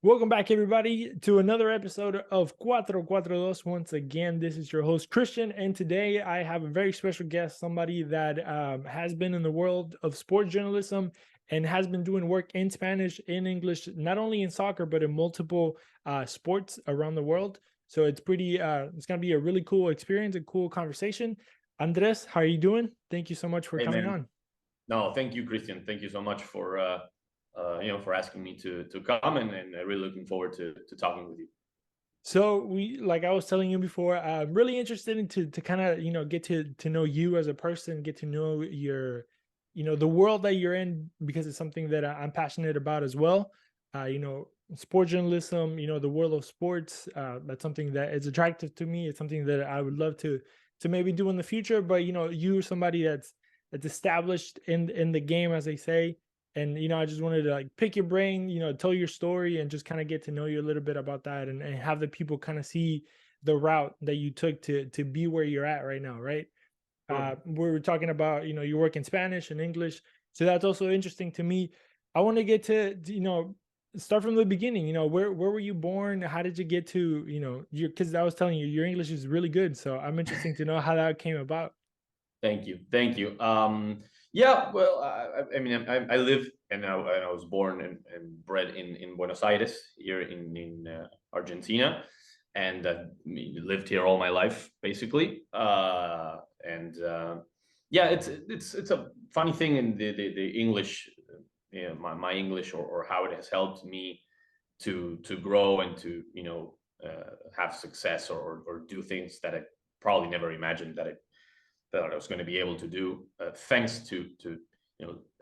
Welcome back, everybody, to another episode of Cuatro Cuatro Dos. Once again, this is your host, Cristian, and today I have a very special guest, somebody that has been in the world of sports journalism and has been doing work in Spanish, in English, not only in soccer, but in multiple sports around the world. So it's it's going to be a really cool experience, a cool conversation. Andres, how are you doing? Thank you so much for Hey coming man, on. no, thank you, Christian. Thank you so much for for asking me to come, and I'm really looking forward to talking with you. So like I was telling you before, I'm really interested in to kind of get to know you as a person, get to know your the world that you're in, because it's something that I'm passionate about as well. Sport journalism, the world of sports. That's something that is attractive to me. It's something that I would love to maybe do in the future. But you're somebody that's established in the game, as they say. And I just wanted to like pick your brain, tell your story and just kind of get to know you a little bit about that, and have the people kind of see the route that you took to be where you're at right now, right? Sure. We were talking about you work in Spanish and English, so that's also interesting to me. I want to get to start from the beginning. Where were you born? How did you get to your, because I was telling you your English is really good, so I'm interested to know how that came about. Thank you, thank you. Yeah, well, I mean, I live and I was born and bred in Buenos Aires, here in Argentina, and lived here all my life, basically. And Yeah, it's a funny thing in the English, my English, or how it has helped me to grow and to have success, or do things that I probably never imagined that I was going to be able to do, thanks to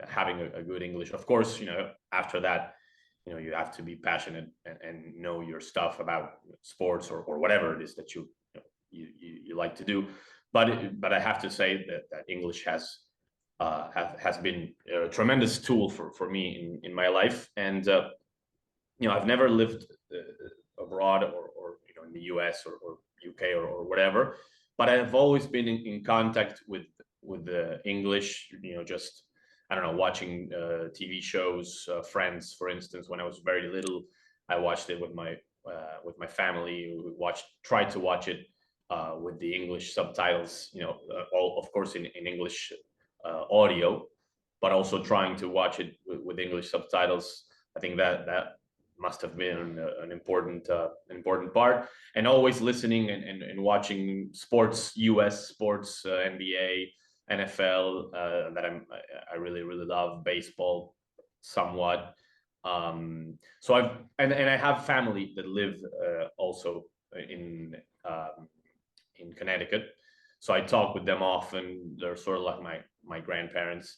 having a good English. Of course, after that, you have to be passionate and know your stuff about sports, or whatever it is that you like to do. But I have to say that English has been a tremendous tool for me in my life. And I've never lived abroad, or in the US, or UK, or whatever, but I've always been in contact with the English. Just, I don't know, watching TV shows. Friends, for instance, when I was very little, I watched it with my family. We tried to watch it with the English subtitles. All, of course, in English audio, but also trying to watch it with English subtitles. I think that must have been an important part. And always listening and watching sports, U.S. sports, NBA, NFL, that I really love. Baseball, somewhat. So I have family that live also in Connecticut, so I talk with them often. They're sort of like my grandparents,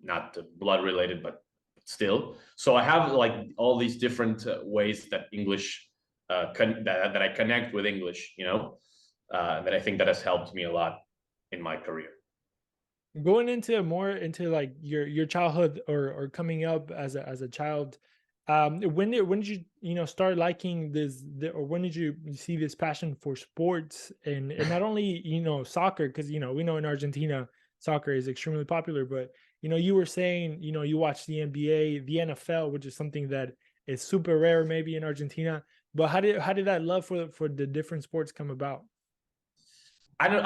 not blood related, but still. So I have like all these different ways that English that I connect with English, that I think that has helped me a lot in my career. Going into more into like your childhood, or coming up as a child, when did you start liking or when did you see this passion for sports, and not only soccer, because we know in Argentina soccer is extremely popular, but you were saying you watch the NBA, the NFL, which is something that is super rare maybe in Argentina. But how did that love for the different sports come about? I don't.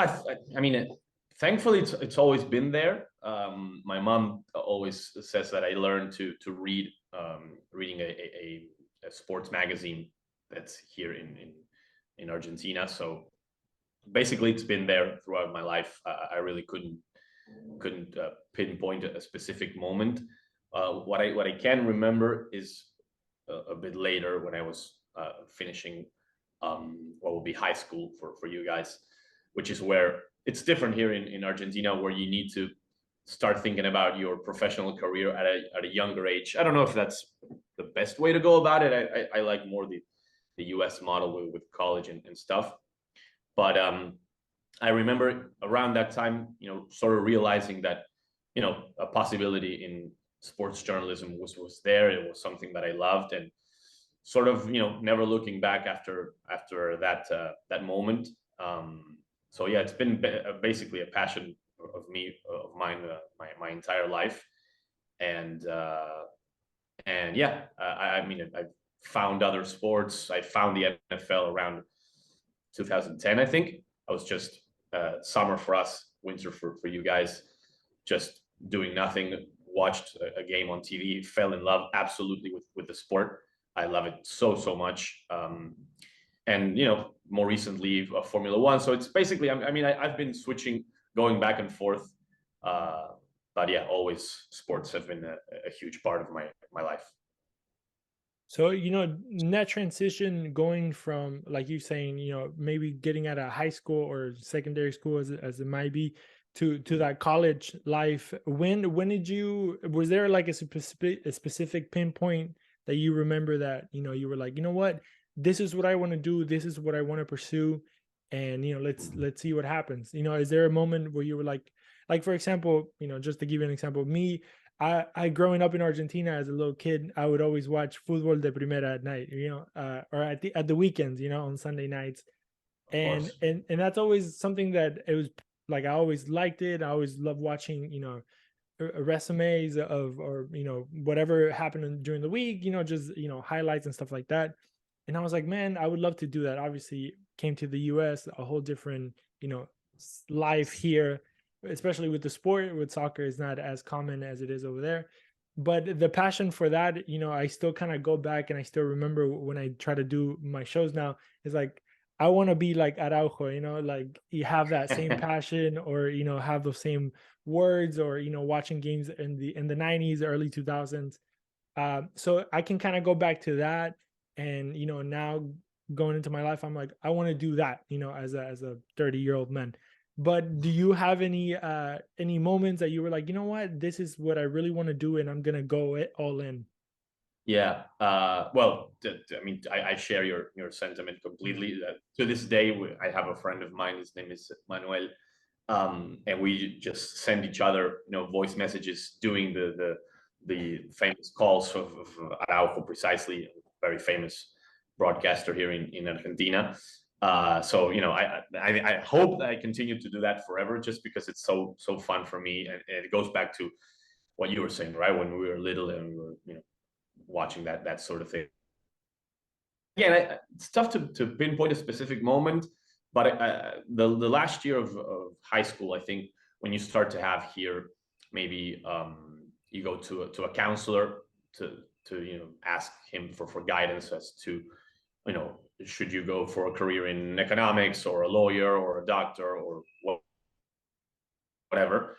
I mean, thankfully, it's always been there. My mom always says that I learned to read, reading a sports magazine that's here in Argentina. So basically, it's been there throughout my life. I really couldn't pinpoint a specific moment. What I can remember is a bit later, when I was finishing what will be high school for you guys, which is where it's different here in Argentina, where you need to start thinking about your professional career at a younger age. I don't know if that's the best way to go about it. I like more the US model with college and stuff. But I remember around that time, sort of realizing that, a possibility in sports journalism was there. It was something that I loved, and sort of, never looking back after that moment. So yeah, it's been basically a passion of mine, my entire life. And And yeah, I mean, I found other sports. I found the NFL around 2010, I think. I was just summer for us, winter for you guys, just doing nothing. Watched a game on TV, fell in love absolutely with the sport. I love it so much. And more recently, Formula One. So it's basically, I mean, I've been switching, going back and forth. Uh, but yeah, always sports have been a huge part of my life. So, that transition going from, like you saying, maybe getting out of high school or secondary school as it might be to that college life. When did was there like a specific pinpoint that you remember that, you were like, you know what, this is what I want to do. This is what I want to pursue. And, let's see what happens. Is there a moment where you were like, for example, just to give you an example, me, I growing up in Argentina as a little kid, I would always watch Fútbol de Primera at night, or at the weekends, on Sunday nights, Of course. and that's always something that it was like I always liked it. I always loved watching, resumes of, or whatever happened during the week, just highlights and stuff like that. And I was like, man, I would love to do that. Obviously, came to the U.S., a whole different life here, especially with the sport. With soccer, is not as common as it is over there. But the passion for that, I still kind of go back and I still remember when I try to do my shows now. It's like I want to be like Araujo, like you have that same passion, or have those same words, or watching games in the 90s, early 2000s. So I can kind of go back to that, and now going into my life, I'm like, I want to do that, as a 30-year-old man. But do you have any moments that you were like, you know what, this is what I really want to do, and I'm gonna go it all in? Yeah. Well, I mean, I share your sentiment completely. To this day, I have a friend of mine. His name is Manuel, and we just send each other, voice messages doing the famous calls of Araujo, precisely, very famous broadcaster here in Argentina. So I hope that I continue to do that forever, just because it's so fun for me, and it goes back to what you were saying, right? When we were little and we were watching that sort of thing. Again, it's tough to pinpoint a specific moment, but the last year of high school, I think, when you start to have here, maybe you go to a counselor to ask him for guidance as to should you go for a career in economics, or a lawyer, or a doctor, or whatever.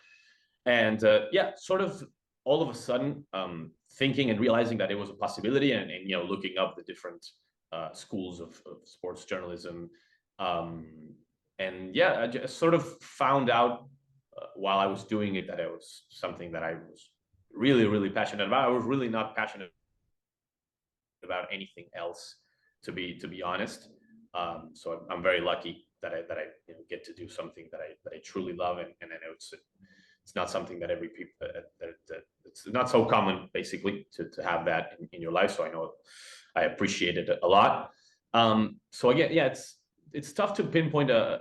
And yeah, sort of all of a sudden, thinking and realizing that it was a possibility, and looking up the different schools of sports journalism. And yeah, I just sort of found out while I was doing it that it was something that I was really passionate about. I was really not passionate about anything else, to be honest. So I'm very lucky that I get to do something that I truly love, and I know it's not something that every people that it's not so common, basically, to have that in your life. So I know I appreciate it a lot. So again, yeah, it's tough to pinpoint a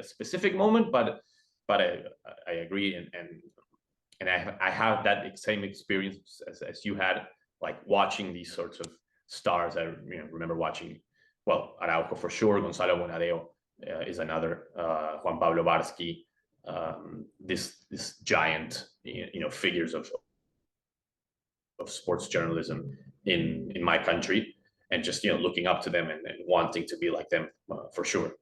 specific moment, but I agree, and I have that same experience as you had, like watching these sorts of stars. I remember watching, well, Araujo for sure, Gonzalo Bonadeo is another, Juan Pablo Barsky, this giant figures of sports journalism in my country, and just looking up to them and wanting to be like them, for sure.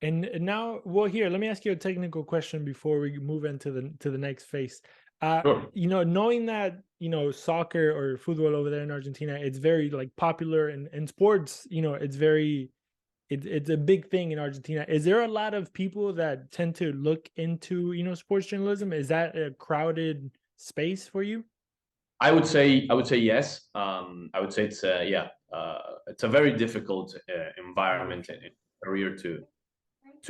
And now, well, here, let me ask you a technical question before we move into the next phase. Sure. Knowing that soccer or football over there in Argentina, it's very like popular, and sports, it's very, it's a big thing in Argentina. Is there a lot of people that tend to look into sports journalism? Is that a crowded space for you? I would say yes. I would say it's it's a very difficult environment and career to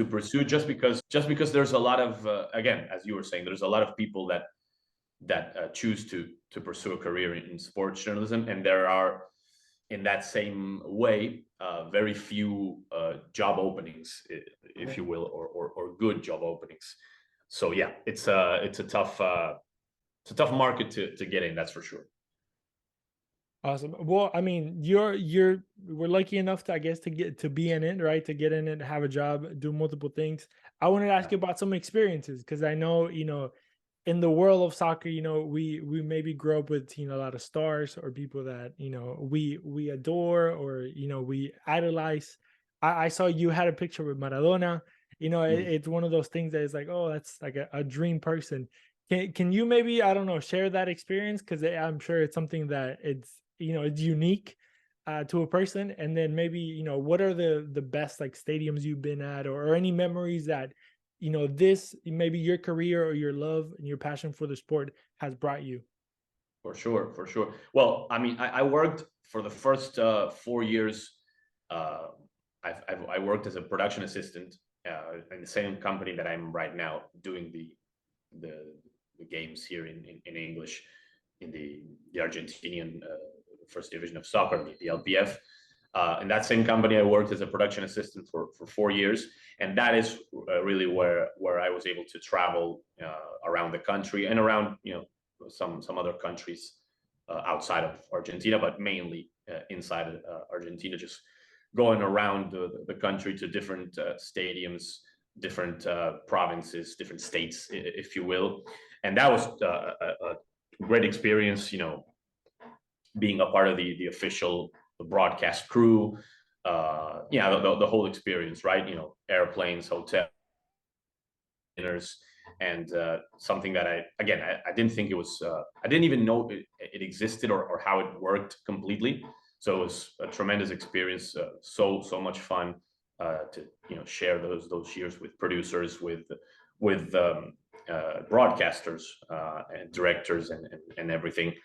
pursue, just because there's a lot of again, as you were saying, there's a lot of people that choose to pursue a career in sports journalism, and there are, in that same way, very few job openings, if you will, or good job openings. So yeah, it's a it's a tough market to get in, that's for sure. Awesome. Well, I mean, we're lucky enough to, I guess, to be in it, right? To get in it, have a job, do multiple things. I wanted to ask you about some experiences because I know, in the world of soccer, we maybe grow up with, a lot of stars or people that, we adore or, we idolize. I saw you had a picture with Maradona. It's one of those things that is like, oh, that's like a dream person. Can you maybe, I don't know, share that experience? Because I'm sure it's something that it's unique to a person. And then maybe, what are the best like stadiums you've been at, or any memories that, this maybe your career or your love and your passion for the sport has brought you? For sure, for sure. Well, I mean, I worked for the first 4 years. Uh, I worked as a production assistant in the same company that I'm right now, doing the games here in English in the Argentinian first division of soccer, the LPF. In that same company, I worked as a production assistant for 4 years, and that is really where I was able to travel around the country and around some other countries outside of Argentina, but mainly inside Argentina, just going around the country to different stadiums, different provinces, different states, if you will, and that was a great experience. Being a part of the official broadcast crew, the whole experience, right? Airplanes, hotel dinners, and something that I didn't think it was. I didn't even know it existed or how it worked completely. So it was a tremendous experience. So much fun to share those years with producers, with broadcasters and directors and everything.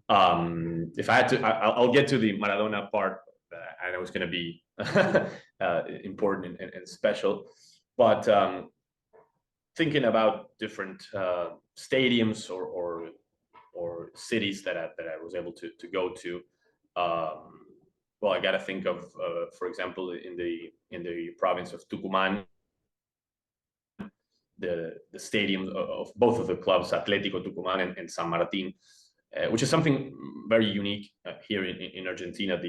If I had to, I'll get to the Maradona part. I know it's going to be important and special, but thinking about different stadiums or cities that I was able to go to. Well, I got to think of, for example, in the province of Tucumán, the stadium of both of the clubs, Atlético Tucumán and San Martín, which is something very unique here in Argentina.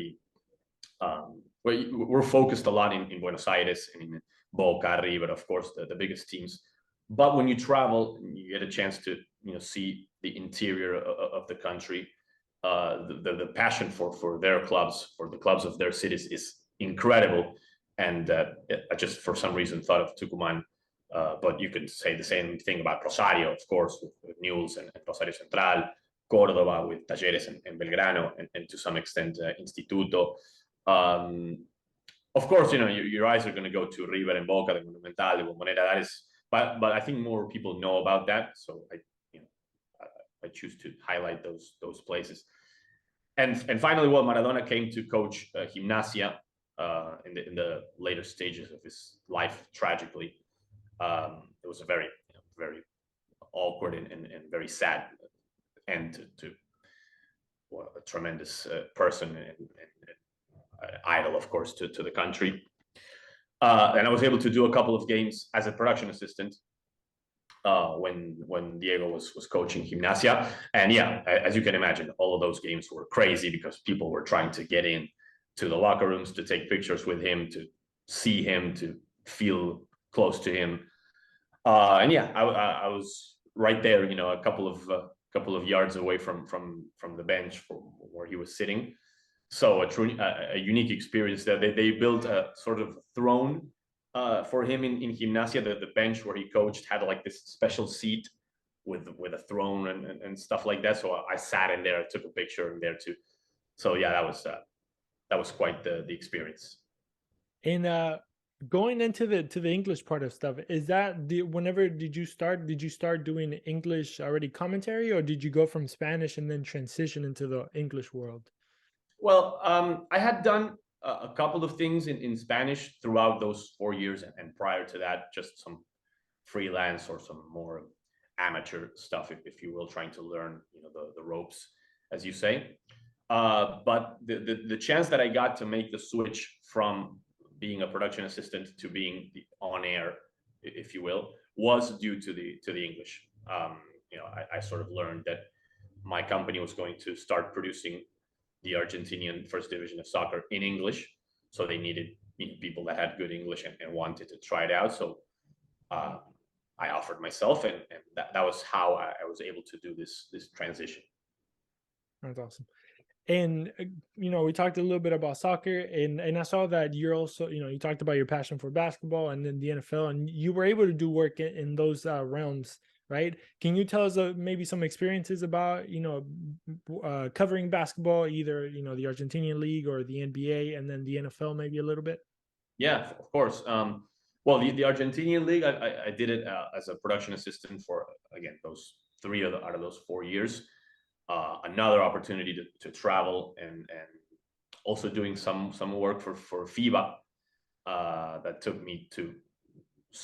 We're focused a lot in Buenos Aires and in Boca, River, of course, the biggest teams. But when you travel, you get a chance to see the interior of the country. The passion for their clubs, for the clubs of their cities, is incredible. And I just, for some reason, thought of Tucumán. But you could say the same thing about Rosario, of course, with Newell's and Rosario Central, Córdoba with Talleres and Belgrano, and to some extent Instituto. Of course, your eyes are going to go to River and Boca, the Monumental, the Bombonera. That is, but I think more people know about that. So I choose to highlight those places. And finally, well, Maradona came to coach Gimnasia in the later stages of his life. Tragically, it was a very very awkward and very sad end to well, a tremendous person and idol, of course, to the country. And I was able to do a couple of games as a production assistant when Diego was coaching Gimnasia. And yeah, as you can imagine, all of those games were crazy because people were trying to get in to the locker rooms to take pictures with him, to see him, to feel close to him. And yeah, I was right there, a couple of yards away from the bench where he was sitting. So a unique experience that they built a sort of throne for him in Gimnasia. The bench where he coached had like this special seat with a throne and stuff like that. So I sat in there, I took a picture in there too. So yeah, that was quite the experience. And going into the English part of stuff, is that whenever did you start doing English already commentary, or did you go from Spanish and then transition into the English world? Well, I had done a couple of things in Spanish throughout those 4 years, and prior to that, just some freelance or some more amateur stuff, if you will, trying to learn, the ropes, as you say. But the chance that I got to make the switch from being a production assistant to being the on air, if you will, was due to the English. I sort of learned that my company was going to start producing the Argentinian first division of soccer in English. So they needed people that had good English and wanted to try it out. So I offered myself, and that was how I was able to do this transition. That's awesome. And we talked a little bit about soccer, and I saw that you're also, you talked about your passion for basketball and then the NFL, and you were able to do work in those realms, right? Can you tell us maybe some experiences about covering basketball, either the Argentinian League or the NBA, and then the NFL maybe a little bit? Yeah, of course. Well, the Argentinian League, I did it as a production assistant for, again, those out of those 4 years. Another opportunity to travel and also doing some work for FIBA that took me to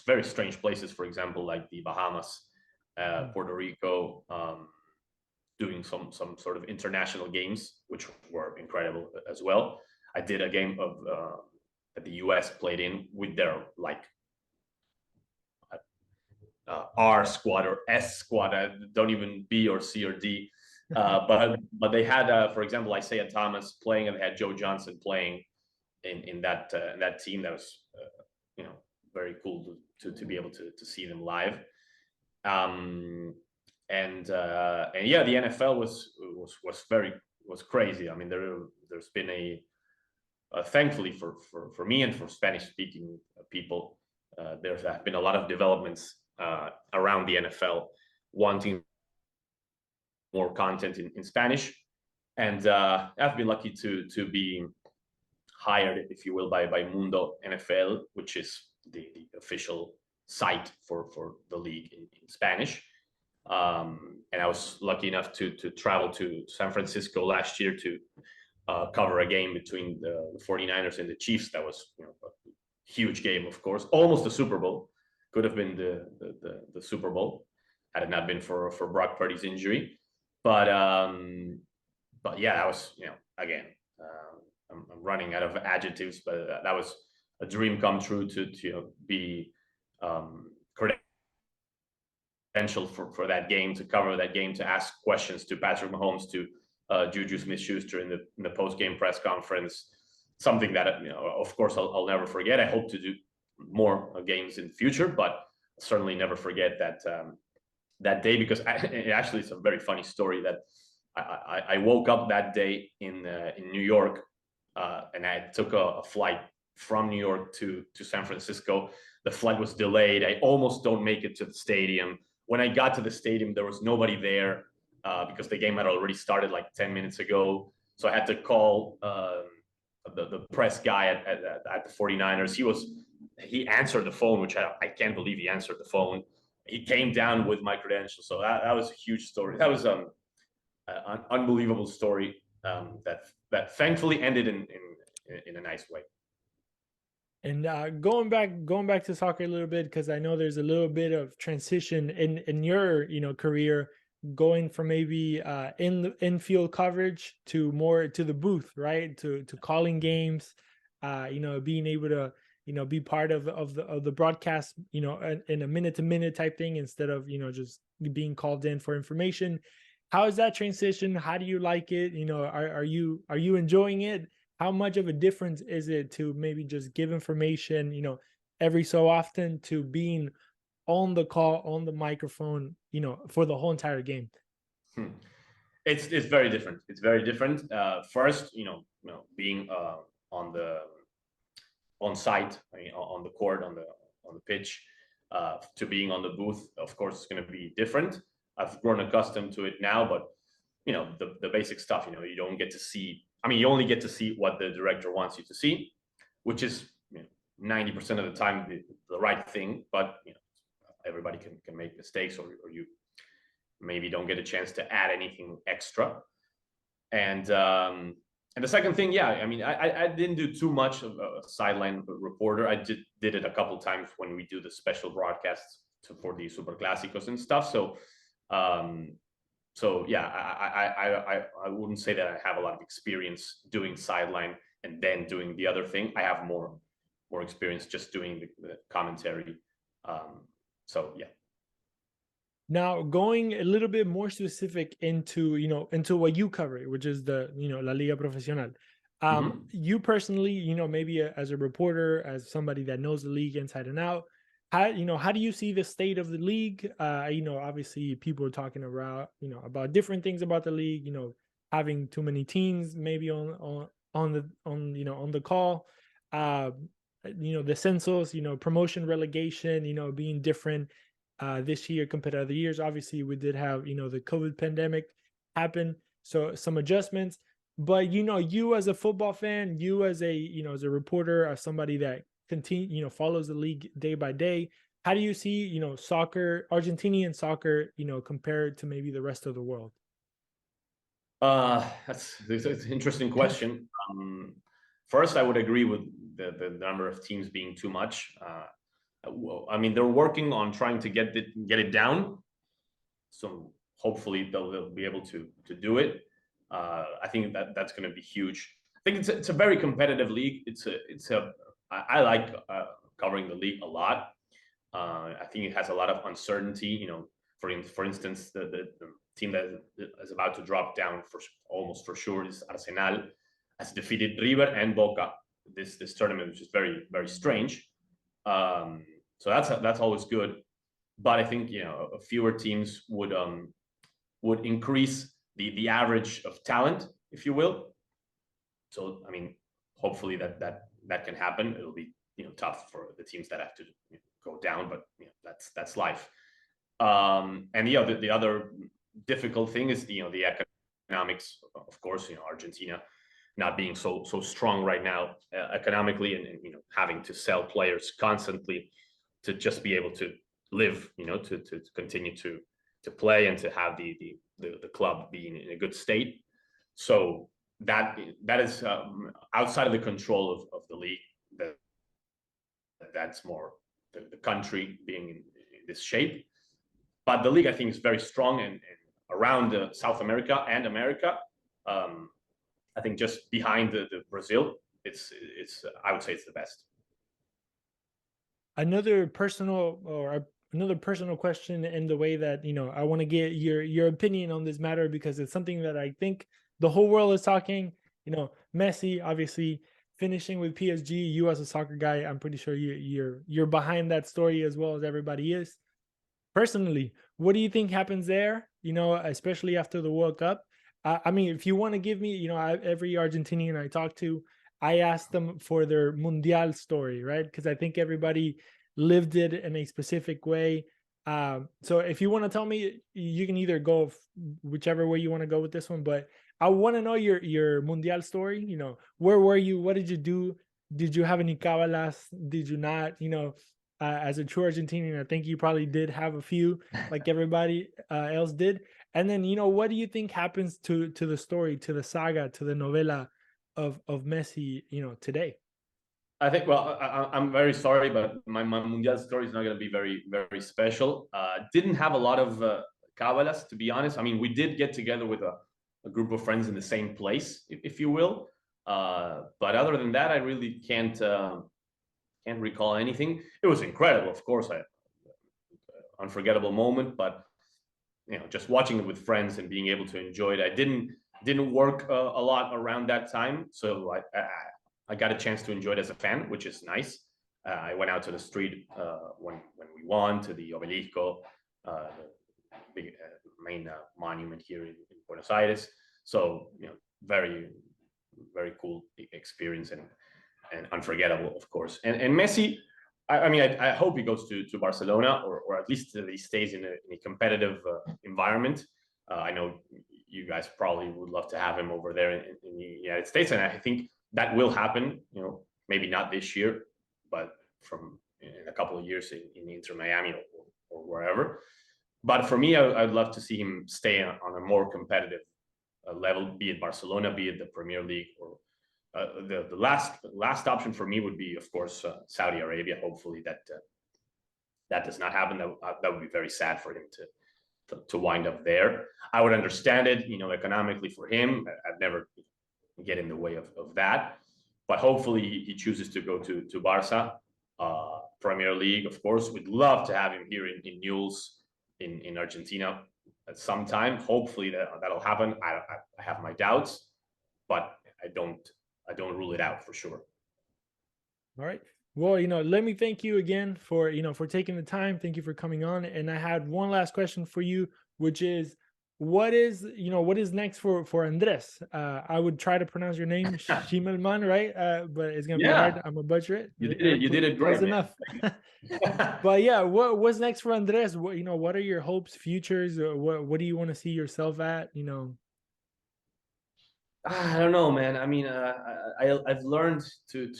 very strange places, for example, like the Bahamas, Puerto Rico, doing some sort of international games, which were incredible as well. I did a game of that the US played in with their R squad or S squad. I don't even B or C or D. But they had, for example, Isaiah Thomas playing, and they had Joe Johnson playing in that team. That was very cool to be able to see them live. And yeah, the NFL was crazy. I mean, there's been thankfully for me and for Spanish speaking people, there have been a lot of developments around the NFL wanting more content in Spanish. And I've been lucky to be hired, if you will, by Mundo NFL, which is the official site for the league in Spanish. And I was lucky enough to travel to San Francisco last year to cover a game between the 49ers and the Chiefs. That was a huge game, of course, almost the Super Bowl. Could have been the Super Bowl had it not been for Brock Purdy's injury. But yeah, that was again, I'm running out of adjectives, but that was a dream come true to be credentialed for that game, to cover that game, to ask questions to Patrick Mahomes, to Juju Smith-Schuster in the post-game press conference. Something that of course I'll never forget. I hope to do more games in the future, but certainly never forget that day, because actually it's a very funny story that I woke up that day in New York, and I took a flight from New York to San Francisco. The flight was delayed. I almost don't make it to the stadium. When I got to the stadium, there was nobody there because the game had already started like 10 minutes ago. So I had to call the press guy at the 49ers. He answered the phone, which I can't believe he answered the phone. He came down with my credentials. So that was a huge story. That was an unbelievable story that thankfully ended in a nice way. And going back to soccer a little bit, because I know there's a little bit of transition in your career, going from maybe infield coverage to more to the booth, right? To calling games, being able to be part of the broadcast, in a minute to minute type thing, instead of just being called in for information. How is that transition? How do you like it? Are you enjoying it? How much of a difference is it to maybe just give information, every so often, to being on the call, on the microphone, for the whole entire game? It's very different. It's very different. First, being on site, on the court, on the pitch, to being on the booth, of course, it's going to be different. I've grown accustomed to it now, but the basic stuff, you don't get to see. I mean, you only get to see what the director wants you to see, which is 90% of the time the right thing. But everybody can make mistakes, or you maybe don't get a chance to add anything extra. And the second thing, yeah, I mean, I didn't do too much of a sideline reporter. I did it a couple times when we do the special broadcasts for the Super Clásicos and stuff. So yeah, I wouldn't say that I have a lot of experience doing sideline and then doing the other thing. I have more experience just doing the commentary. So yeah. Now, going a little bit more specific into, into what you cover, which is the, La Liga Profesional. Mhm. You personally, maybe as a reporter, as somebody that knows the league inside and out, how do you see the state of the league? Obviously people are talking about, about different things about the league, having too many teams maybe on the call. Uh, the census, promotion, relegation, being different this year compared to other years. Obviously, we did have, the COVID pandemic happen, so some adjustments. But you as a football fan, you as a as a reporter, as somebody that follows the league day by day, how do you see soccer, Argentinian soccer, compared to maybe the rest of the world? That's an interesting question. First, I would agree with the number of teams being too much. I mean, they're working on trying to get it down. So hopefully they'll be able to do it. I think that's going to be huge. I think it's a very competitive league. I like covering the league a lot. I think it has a lot of uncertainty. For instance, the team that is about to drop down for almost for sure is Arsenal, has defeated River and Boca this tournament, which is very very strange. So that's always good. But I think fewer teams would increase the average of talent, if you will. So I mean, hopefully that can happen. It'll be tough for the teams that have to go down, but that's life. And the other difficult thing is the economics, of course. Argentina not being so strong right now economically, and having to sell players constantly to just be able to live, to continue to play and to have the club being in a good state. So that is outside of the control of the league. That's more the country being in this shape. But the league, I think, is very strong and around South America and America. I think just behind the Brazil, it's I would say it's the best. Another personal question in the way that I want to get your opinion on this matter, because it's something that I think the whole world is talking. Messi obviously finishing with PSG. You as a soccer guy, I'm pretty sure you're behind that story as well as everybody is. Personally, what do you think happens there? Especially after the World Cup. I mean, if you want to give me, every Argentinian I talk to, I ask them for their Mundial story, right? Because I think everybody lived it in a specific way. So if you want to tell me, you can either go whichever way you want to go with this one, but I want to know your Mundial story. Where were you? What did you do? Did you have any cabalas? Did you not? As a true Argentinian, I think you probably did have a few, like everybody else did. And then, what do you think happens to the story, to the saga, to the novela of Messi, today? I think, well, I'm very sorry, but my Mundial story is not going to be very, very special. Didn't have a lot of Cábalas, to be honest. I mean, we did get together with a group of friends in the same place, if you will. But other than that, I really can't recall anything. It was incredible, of course, unforgettable moment. But just watching it with friends and being able to enjoy it, I didn't work a lot around that time, so I got a chance to enjoy it as a fan, which is nice. I went out to the street when we won, to the Obelisco, the main monument here in Buenos Aires. So very very cool experience and unforgettable, of course. And Messi, I mean, I hope he goes to Barcelona, or at least he stays in a competitive environment. I know you guys probably would love to have him over there in the United States, and I think that will happen. Maybe not this year, but from in a couple of years in Inter Miami or wherever. But for me, I'd love to see him stay on a more competitive level, be it Barcelona, be it the Premier League, or the last option for me would be, of course, Saudi Arabia. Hopefully that does not happen. That would be very sad for him to wind up there. I would understand it, economically for him. I'd never get in the way of that. But hopefully he chooses to go to Barca, Premier League. Of course, we'd love to have him here in Newell's. in Argentina at some time. Hopefully that'll happen. I have my doubts, but I don't rule it out for sure. All right. Well, let me thank you again for, for taking the time. Thank you for coming on. And I had one last question for you, which is, what is next for Andres? I would try to pronounce your name, Schimelman, right? But it's gonna be hard. Yeah, I'm gonna butcher it. you did it. You did it great, Close enough. But yeah, what's next for Andres? What are your hopes, futures? What do you want to see yourself at? I don't know, man. I mean, I've learned to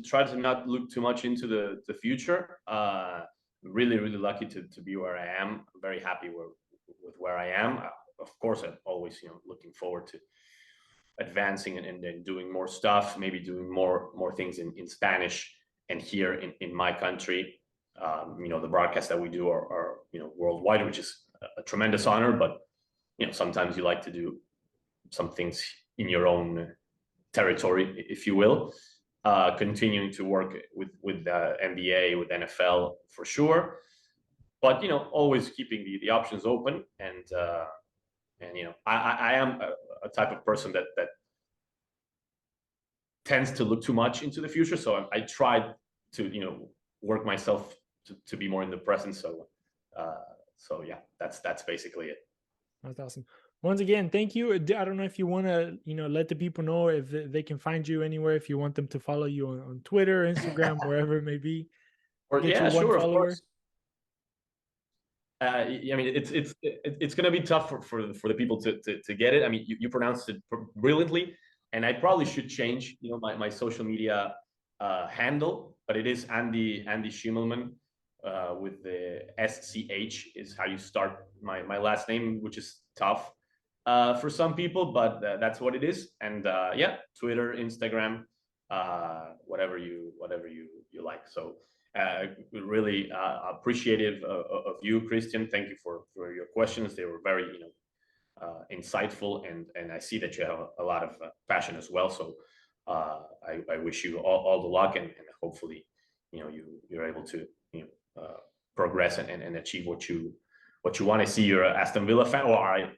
try to not look too much into the future. Really, really lucky to be where I am. I'm very happy with where I am. Of course, I'm always looking forward to advancing and doing more stuff. Maybe doing more things in Spanish and here in my country. The broadcasts that we do are worldwide, which is a tremendous honor. But sometimes you like to do some things in your own territory, if you will. Continuing to work with NBA, with NFL for sure, but always keeping the options open. And I am a type of person that tends to look too much into the future. So I tried to work myself to be more in the present. So yeah, that's basically it. That's awesome. Once again, thank you. I don't know if you want to, let the people know if they can find you anywhere, if you want them to follow you on Twitter, Instagram, wherever it may be. Yeah, sure, of course. I mean, it's going to be tough for the people to get it. I mean, you pronounced it brilliantly, and I probably should change, my social media handle, but it is Andy Schimelman with the SCH is how you start my last name, which is tough for some people, but that's what it is. And yeah, Twitter, Instagram, whatever you like. So really appreciative of you, Cristian. Thank you for your questions. They were very insightful, and I see that you have a lot of passion as well. So I wish you all the luck, and hopefully you're able to progress and achieve what you want. I see you're an Aston Villa fan, or I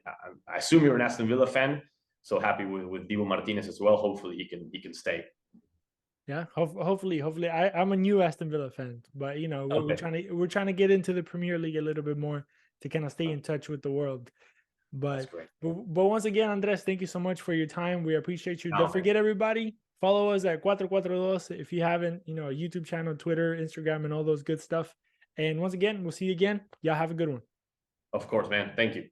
assume you're an Aston Villa fan. So happy with Dibu Martinez as well. Hopefully he can stay. Yeah, hopefully I'm a new Aston Villa fan, but okay. we're trying to get into the Premier League a little bit more to kind of stay in touch with the world. But once again, Andres, thank you so much for your time. We appreciate you. Don't forget, everybody, follow us at 442 if you haven't, a YouTube channel, Twitter, Instagram, and all those good stuff. And once again, we'll see you again. Y'all have a good one. Of course, man. Thank you.